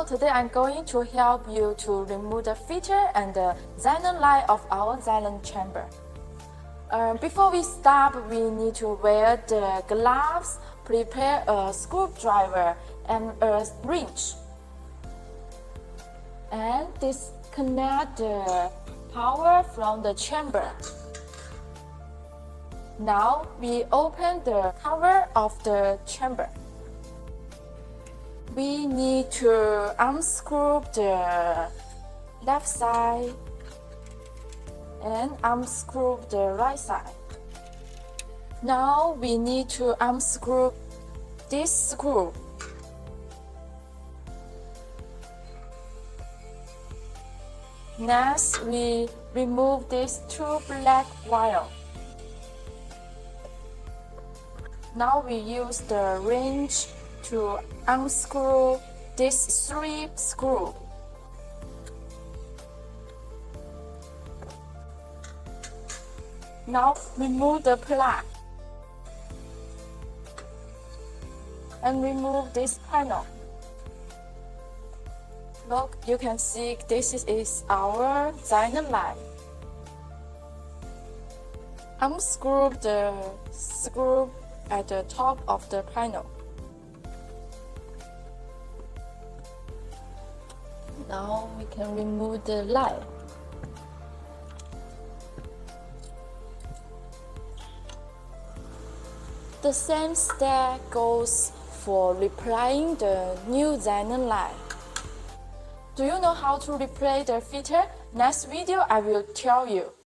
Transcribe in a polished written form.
Hello, today I'm going to help you to remove the filter and the Xenon light of our Xenon chamber. Before we start, we need to wear the gloves, prepare a screwdriver and a wrench, and disconnect the power from the chamber. Now we open the cover of the chamber. We need to unscrew the left side and unscrew the right side. Now we need to unscrew this screw. Next, we remove these two black wires. Now we use the wrench to unscrew these three screws. Now remove the plug and remove this panel. Look, you can see this is our Xenon light. Unscrew the screw at the top of the panel. Now we can remove the light. The same step goes for replacing the new Xenon light. Do you know how to replace the filter? Next video I will tell you.